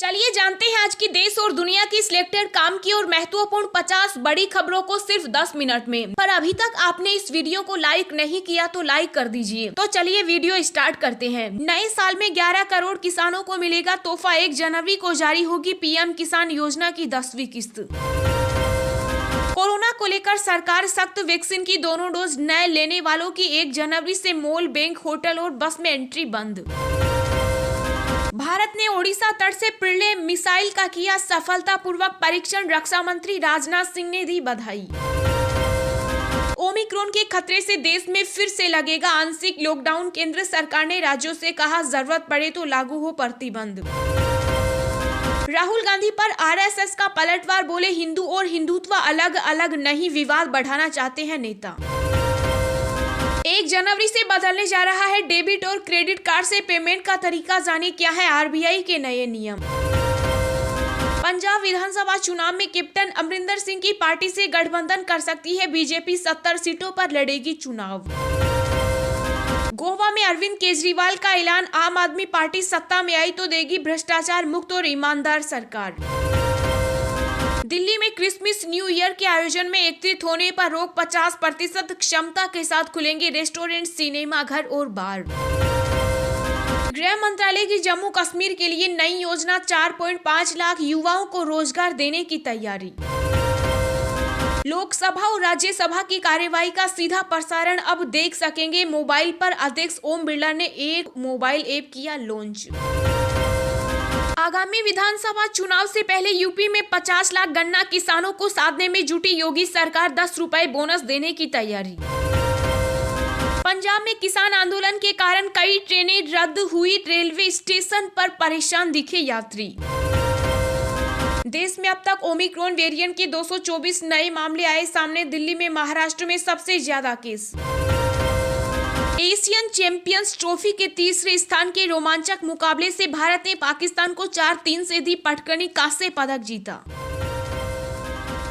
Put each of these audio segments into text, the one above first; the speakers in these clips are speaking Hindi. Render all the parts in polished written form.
चलिए जानते हैं आज की देश और दुनिया की सिलेक्टेड काम की और महत्वपूर्ण 50 बड़ी खबरों को सिर्फ 10 मिनट में। पर अभी तक आपने इस वीडियो को लाइक नहीं किया तो लाइक कर दीजिए। तो चलिए वीडियो स्टार्ट करते हैं। नए साल में 11 करोड़ किसानों को मिलेगा तोहफा। 1 जनवरी को जारी होगी पीएम किसान योजना की 10वीं किस्त। कोरोना को लेकर सरकार सख्त। वैक्सीन की दोनों डोज नए लेने वालों की 1 जनवरी से मॉल, बैंक, होटल और बस में एंट्री बंद। भारत ने ओडिशा तट से पिरले मिसाइल का किया सफलतापूर्वक परीक्षण। रक्षा मंत्री राजनाथ सिंह ने दी बधाई। ओमिक्रॉन के खतरे से देश में फिर से लगेगा आंशिक लॉकडाउन। केंद्र सरकार ने राज्यों से कहा जरूरत पड़े तो लागू हो प्रतिबंध। राहुल गांधी पर आरएसएस का पलटवार। बोले हिंदू और हिंदुत्व अलग अलग नहीं, विवाद बढ़ाना चाहते हैं नेता। 1 जनवरी से बदलने जा रहा है डेबिट और क्रेडिट कार्ड से पेमेंट का तरीका। जाने क्या है आरबीआई के नए नियम। पंजाब विधानसभा चुनाव में कैप्टन अमरिंदर सिंह की पार्टी से गठबंधन कर सकती है बीजेपी। 70 सीटों पर लड़ेगी चुनाव। गोवा में अरविंद केजरीवाल का ऐलान। आम आदमी पार्टी सत्ता में आई तो देगी भ्रष्टाचार मुक्त और ईमानदार सरकार। दिल्ली में क्रिसमस न्यू ईयर के आयोजन में एकत्रित होने पर रोक। 50% क्षमता के साथ खुलेंगे रेस्टोरेंट, सिनेमा घर और बार। गृह मंत्रालय की जम्मू कश्मीर के लिए नई योजना। 4.5 लाख युवाओं को रोजगार देने की तैयारी। लोकसभा और राज्यसभा की कार्यवाही का सीधा प्रसारण अब देख सकेंगे मोबाइल पर। अध्यक्ष ओम बिरला ने एक मोबाइल ऐप किया लॉन्च। आगामी विधानसभा चुनाव से पहले यूपी में 50 लाख गन्ना किसानों को साधने में जुटी योगी सरकार। 10 रुपए बोनस देने की तैयारी। पंजाब में किसान आंदोलन के कारण कई ट्रेनें रद्द हुई। रेलवे स्टेशन पर परेशान दिखे यात्री। देश में अब तक ओमिक्रॉन वेरिएंट के 224 नए मामले आए सामने। दिल्ली में महाराष्ट्र में सबसे ज्यादा केस। एशियन चैंपियंस ट्रॉफी के तीसरे स्थान के रोमांचक मुकाबले से भारत ने पाकिस्तान को 4-3 से दी पटकनी। कांस्य पदक जीता।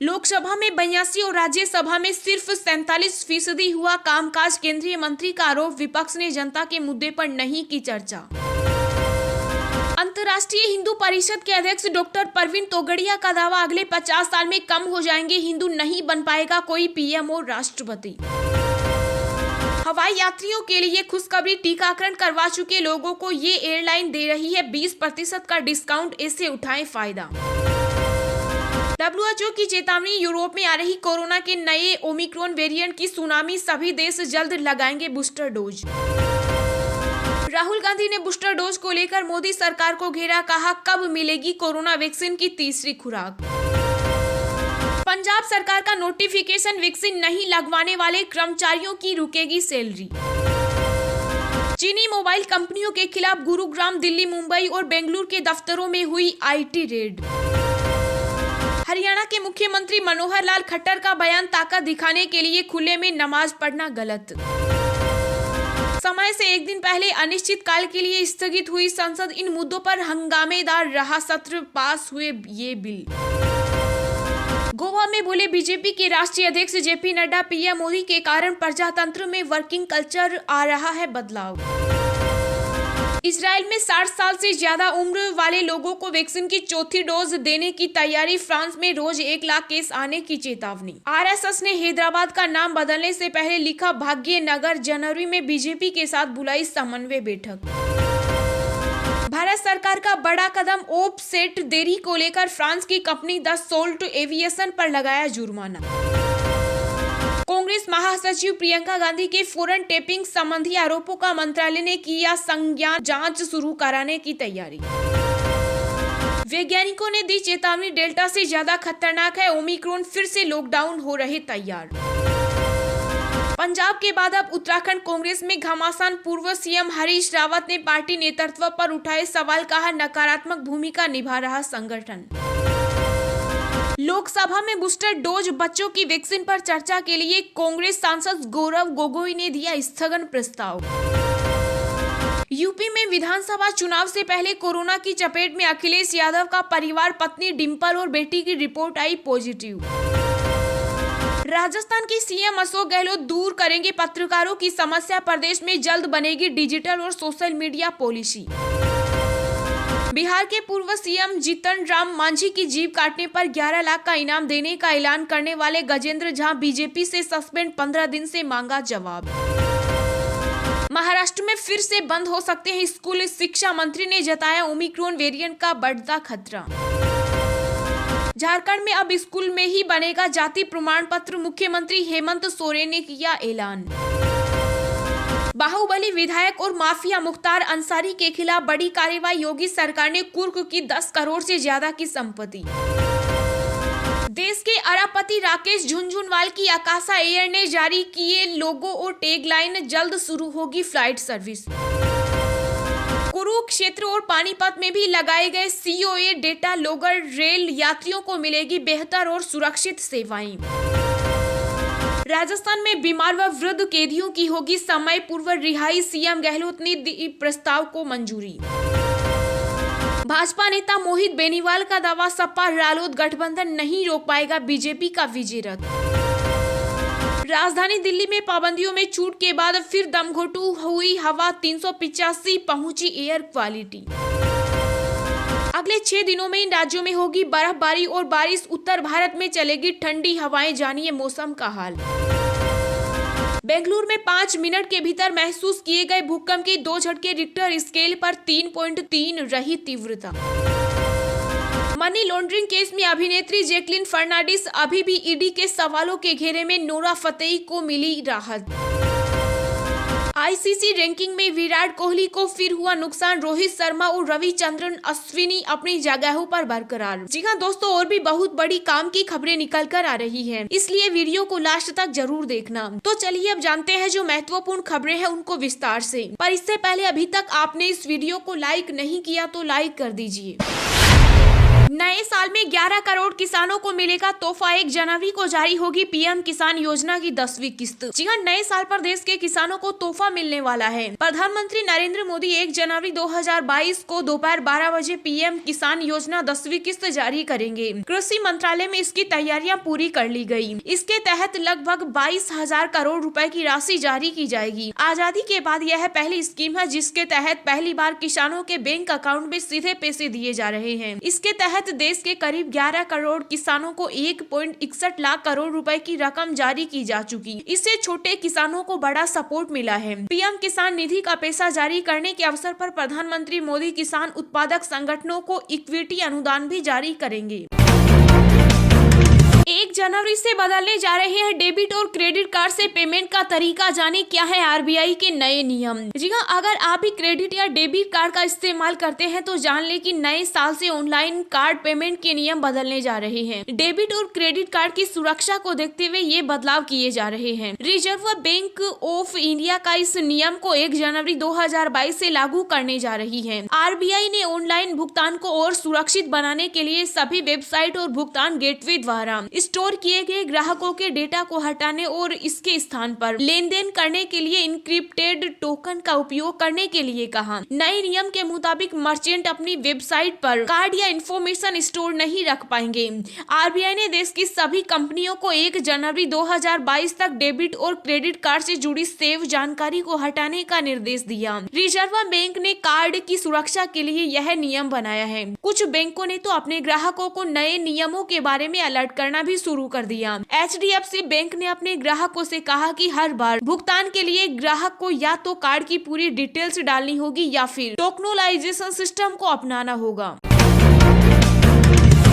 लोकसभा में 82 और राज्यसभा में सिर्फ 47% हुआ कामकाज। केंद्रीय मंत्री का आरोप। विपक्ष ने जनता के मुद्दे पर नहीं की चर्चा। अंतर्राष्ट्रीय हिंदू परिषद के अध्यक्ष डॉक्टर प्रवीण तोगड़िया का दावा। अगले 50 साल में कम हो जाएंगे हिंदू, नहीं बन पाएगा कोई पीएम और राष्ट्रपति। हवाई यात्रियों के लिए खुशखबरी। टीकाकरण करवा चुके लोगों को ये एयरलाइन दे रही है 20% का डिस्काउंट। ऐसे उठाएं फायदा। WHO की चेतावनी। यूरोप में आ रही कोरोना के नए ओमिक्रॉन वेरिएंट की सुनामी। सभी देश जल्द लगाएंगे बूस्टर डोज। राहुल गांधी ने बूस्टर डोज को लेकर मोदी सरकार को घेरा। कहा कब मिलेगी कोरोना वैक्सीन की तीसरी खुराक। पंजाब सरकार का नोटिफिकेशन। वैक्सीन नहीं लगवाने वाले कर्मचारियों की रुकेगी सैलरी। चीनी मोबाइल कंपनियों के खिलाफ गुरुग्राम, दिल्ली, मुंबई और बेंगलुरु के दफ्तरों में हुई आईटी रेड। हरियाणा के मुख्यमंत्री मनोहर लाल खट्टर का बयान। ताकत दिखाने के लिए खुले में नमाज पढ़ना गलत। समय से 1 दिन पहले अनिश्चित काल के लिए स्थगित हुई संसद। इन मुद्दों पर हंगामेदार रहा सत्र। पास हुए ये बिल। गोवा में बोले बीजेपी के राष्ट्रीय अध्यक्ष जेपी नड्डा। पीएम मोदी के कारण प्रजातंत्र में वर्किंग कल्चर आ रहा है बदलाव। इजराइल में 60 साल से ज्यादा उम्र वाले लोगों को वैक्सीन की चौथी डोज देने की तैयारी। फ्रांस में रोज 1 लाख केस आने की चेतावनी। आरएसएस ने हैदराबाद का नाम बदलने से पहले लिखा भाग्यनगर। जनवरी में बीजेपी के साथ बुलाई समन्वय बैठक। भारत सरकार का बड़ा कदम। ऑफसेट देरी को लेकर फ्रांस की कंपनी दसॉल्ट एविएशन पर लगाया जुर्माना। कांग्रेस महासचिव प्रियंका गांधी के फोन टेपिंग संबंधी आरोपों का मंत्रालय ने किया संज्ञान। जांच शुरू कराने की तैयारी। वैज्ञानिकों ने दी चेतावनी। डेल्टा से ज्यादा खतरनाक है ओमिक्रॉन। फिर से लॉकडाउन हो रहे तैयार। पंजाब के बाद अब उत्तराखंड कांग्रेस में घमासान। पूर्व सीएम हरीश रावत ने पार्टी नेतृत्व पर उठाए सवाल। कहा नकारात्मक भूमिका निभा रहा संगठन। लोकसभा में बूस्टर डोज बच्चों की वैक्सीन पर चर्चा के लिए कांग्रेस सांसद गौरव गोगोई ने दिया स्थगन प्रस्ताव। यूपी में विधानसभा चुनाव से पहले कोरोना की चपेट में अखिलेश यादव का परिवार। पत्नी डिंपल और बेटी की रिपोर्ट आई पॉजिटिव। राजस्थान के सीएम अशोक गहलोत दूर करेंगे पत्रकारों की समस्या। प्रदेश में जल्द बनेगी डिजिटल और सोशल मीडिया पॉलिसी। बिहार के पूर्व सीएम जीतन राम मांझी की जीभ काटने पर 11 लाख का इनाम देने का ऐलान करने वाले गजेंद्र झा बीजेपी से सस्पेंड 15 दिन से मांगा जवाब। महाराष्ट्र में फिर से बंद हो सकते हैं स्कूल, शिक्षा मंत्री ने जताया ओमिक्रॉन वेरिएंट का बढ़ता खतरा। झारखंड में अब स्कूल में ही बनेगा जाति प्रमाण पत्र, मुख्यमंत्री हेमंत सोरेन ने किया ऐलान। बाहुबली विधायक और माफिया मुख्तार अंसारी के खिलाफ बड़ी कार्रवाई, योगी सरकार ने कुर्क की 10 करोड़ से ज्यादा की संपत्ति। देश के अरबपति राकेश झुनझुनवाल की आकाशा एयर ने जारी किए लोगो और टैगलाइन, जल्द शुरू होगी फ्लाइट सर्विस। कुरुक्षेत्र और पानीपत में भी लगाए गए सीओए डेटा लॉगर, रेल यात्रियों को मिलेगी बेहतर और सुरक्षित सेवाएं। राजस्थान में बीमार व वृद्ध कैदियों की होगी समय पूर्व रिहाई, सीएम गहलोत ने दी प्रस्ताव को मंजूरी। भाजपा नेता मोहित बेनीवाल का दावा, सपा रालोद गठबंधन नहीं रोक पाएगा बीजेपी का विजय रथ। राजधानी दिल्ली में पाबंदियों में छूट के बाद फिर दमघोटू हुई हवा, 385 पहुंची एयर क्वालिटी। अगले 6 दिनों में इन राज्यों में होगी बर्फबारी और बारिश, उत्तर भारत में चलेगी ठंडी हवाएं, जानिए मौसम का हाल। बेंगलुरु में 5 मिनट के भीतर महसूस किए गए भूकंप के 2 झटके, रिक्टर स्केल पर 3.3 रही तीव्रता। मनी लॉन्ड्रिंग केस में अभिनेत्री जैकलिन फर्नांडिस अभी भी ईडी के सवालों के घेरे में, नोरा फतेही को मिली राहत। आईसीसी रैंकिंग में विराट कोहली को फिर हुआ नुकसान, रोहित शर्मा और रविचंद्रन अश्विनी अपनी जगहों पर बरकरार। जी हाँ दोस्तों, और भी बहुत बड़ी काम की खबरें निकल कर आ रही हैं, इसलिए वीडियो को लास्ट तक जरूर देखना। तो चलिए अब जानते हैं जो महत्वपूर्ण खबरें हैं उनको विस्तार से। पर इससे पहले अभी तक आपने इस वीडियो को लाइक नहीं किया तो लाइक कर दीजिए। नए साल में 11 करोड़ किसानों को मिलेगा तोहफा, 1 जनवरी को जारी होगी पीएम किसान योजना की 10वीं किस्त। जी हाँ, नए साल पर देश के किसानों को तोहफा मिलने वाला है। प्रधानमंत्री नरेंद्र मोदी 1 जनवरी 2022 को दोपहर 12 बजे पीएम किसान योजना 10वीं किस्त जारी करेंगे। कृषि मंत्रालय में इसकी तैयारियां पूरी कर ली गयी। इसके तहत लगभग 22,000 करोड़ रुपए की राशि जारी की जाएगी। आजादी के बाद यह पहली स्कीम है जिसके तहत पहली बार किसानों के बैंक अकाउंट में सीधे पैसे दिए जा रहे हैं। इसके तहत देश के करीब 11 करोड़ किसानों को 1.61 लाख करोड़ रुपए की रकम जारी की जा चुकी। इससे छोटे किसानों को बड़ा सपोर्ट मिला है। पीएम किसान निधि का पैसा जारी करने के अवसर पर प्रधानमंत्री मोदी किसान उत्पादक संगठनों को इक्विटी अनुदान भी जारी करेंगे। 1 जनवरी से बदलने जा रहे हैं डेबिट और क्रेडिट कार्ड से पेमेंट का तरीका, जाने क्या है आरबीआई के नए नियम। जी हाँ, अगर आप भी क्रेडिट या डेबिट कार्ड का इस्तेमाल करते हैं तो जान ले कि नए साल से ऑनलाइन कार्ड पेमेंट के नियम बदलने जा रहे हैं। डेबिट और क्रेडिट कार्ड की सुरक्षा को देखते हुए ये बदलाव किए जा रहे हैं। रिजर्व बैंक ऑफ इंडिया का इस नियम को 1 जनवरी 2022 से लागू करने जा रही है। आरबीआई ने ऑनलाइन भुगतान को और सुरक्षित बनाने के लिए सभी वेबसाइट और भुगतान गेटवे द्वारा स्टोर किए गए ग्राहकों के डेटा को हटाने और इसके स्थान पर लेन देन करने के लिए इनक्रिप्टेड टोकन का उपयोग करने के लिए कहा। नए नियम के मुताबिक मर्चेंट अपनी वेबसाइट पर कार्ड या इंफॉर्मेशन स्टोर नहीं रख पाएंगे। आरबीआई ने देश की सभी कंपनियों को 1 जनवरी 2022 तक डेबिट और क्रेडिट कार्ड से जुड़ी सेव जानकारी को हटाने का निर्देश दिया। रिजर्व बैंक ने कार्ड की सुरक्षा के लिए यह नियम बनाया है। कुछ बैंकों ने तो अपने ग्राहकों को नए नियमों के बारे में अलर्ट करना भी शुरू कर दिया। एचडीएफसी बैंक ने अपने ग्राहकों से कहा कि हर बार भुगतान के लिए ग्राहक को या तो कार्ड की पूरी डिटेल्स डालनी होगी या फिर टोकनोलाइजेशन सिस्टम को अपनाना होगा।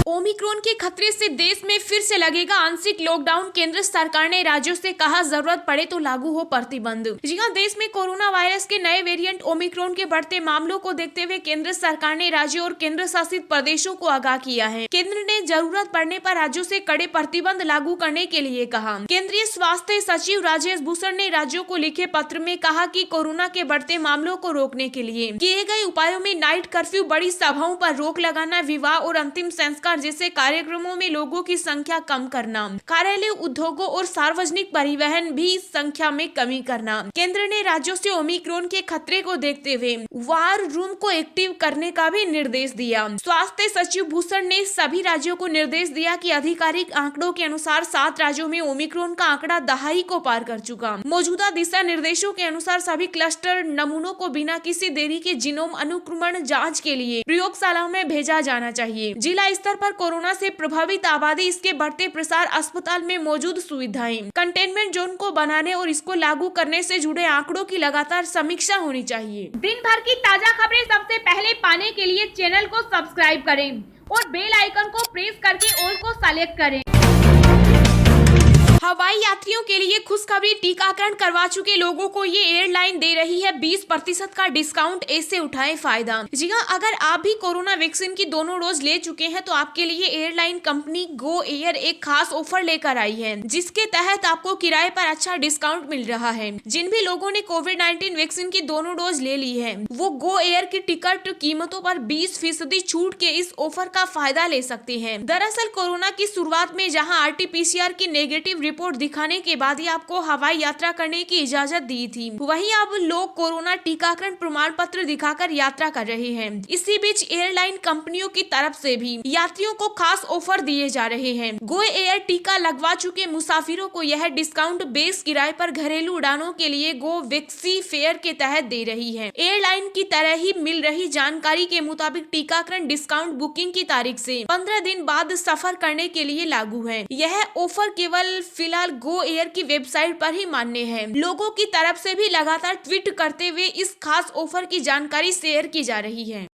ओमिक्रॉन के खतरे से देश में फिर से लगेगा आंशिक लॉकडाउन, केंद्र सरकार ने राज्यों से कहा जरूरत पड़े तो लागू हो प्रतिबंध। जी हां, देश में कोरोना वायरस के नए वेरिएंट ओमिक्रॉन के बढ़ते मामलों को देखते हुए केंद्र सरकार ने राज्यों और केंद्र शासित प्रदेशों को आगाह किया है। केंद्र ने जरूरत पड़ने पर राज्यों से कड़े प्रतिबंध लागू करने के लिए कहा। केंद्रीय स्वास्थ्य सचिव राजेश भूषण ने राज्यों को लिखे पत्र में कहा कि कोरोना के बढ़ते मामलों को रोकने के लिए किए गए उपायों में नाइट कर्फ्यू, बड़ी सभाओं पर रोक लगाना, विवाह और अंतिम संस्कार जैसे कार्यक्रमों में लोगों की संख्या कम करना, कार्यालय, उद्योगों और सार्वजनिक परिवहन भी संख्या में कमी करना। केंद्र ने राज्यों से ओमिक्रॉन के खतरे को देखते हुए वार रूम को एक्टिव करने का भी निर्देश दिया। स्वास्थ्य सचिव भूषण ने सभी राज्यों को निर्देश दिया कि आधिकारिक आंकड़ों के अनुसार 7 राज्यों में ओमिक्रॉन का आंकड़ा दहाई को पार कर चुका। मौजूदा दिशा निर्देशों के अनुसार सभी क्लस्टर नमूनों को बिना किसी देरी के जीनोम अनुक्रमण जांच के लिए प्रयोगशालाओं में भेजा जाना चाहिए। जिला स्तर पर कोरोना से प्रभावित आबादी, इसके बढ़ते प्रसार, अस्पताल में मौजूद सुविधाएं, कंटेनमेंट जोन को बनाने और इसको लागू करने से जुड़े आंकड़ों की लगातार समीक्षा होनी चाहिए। दिन भर की ताजा खबरें सबसे पहले पाने के लिए चैनल को सब्सक्राइब करें और बेल आइकन को प्रेस करके ऑल को सेलेक्ट करें। हवाई यात्रियों के लिए खुशखबरी, टीकाकरण करवा चुके लोगों को ये एयरलाइन दे रही है 20% का डिस्काउंट। ऐसे उठाएं फायदा। जी हां, अगर आप भी कोरोना वैक्सीन की दोनों डोज ले चुके हैं तो आपके लिए एयरलाइन कंपनी गो एयर एक खास ऑफर लेकर आई है, जिसके तहत आपको किराए पर अच्छा डिस्काउंट मिल रहा है। जिन भी लोगों ने कोविड-19 वैक्सीन की दोनों डोज ले ली है, वो गो एयर की टिकट कीमतों पर 20% छूट के इस ऑफर का फायदा ले सकते हैं। दरअसल कोरोना की शुरुआत में जहाँ RT-PCR की नेगेटिव रिपोर्ट दिखाने के बाद ही आपको हवाई यात्रा करने की इजाजत दी थी, वहीं अब लोग कोरोना टीकाकरण प्रमाण पत्र दिखाकर यात्रा कर रहे हैं। इसी बीच एयरलाइन कंपनियों की तरफ से भी यात्रियों को खास ऑफर दिए जा रहे हैं। गो एयर टीका लगवा चुके मुसाफिरों को यह डिस्काउंट बेस किराए पर घरेलू उड़ानों के लिए गो वैक्सी फेयर के तहत दे रही है। एयरलाइन की तरह ही मिल रही जानकारी के मुताबिक टीकाकरण डिस्काउंट बुकिंग की तारीख से 15 दिन बाद सफर करने के लिए लागू है। यह ऑफर केवल फिलहाल गो एयर की वेबसाइट पर ही मान्य है। लोगों की तरफ से भी लगातार ट्वीट करते हुए इस खास ऑफर की जानकारी शेयर की जा रही है।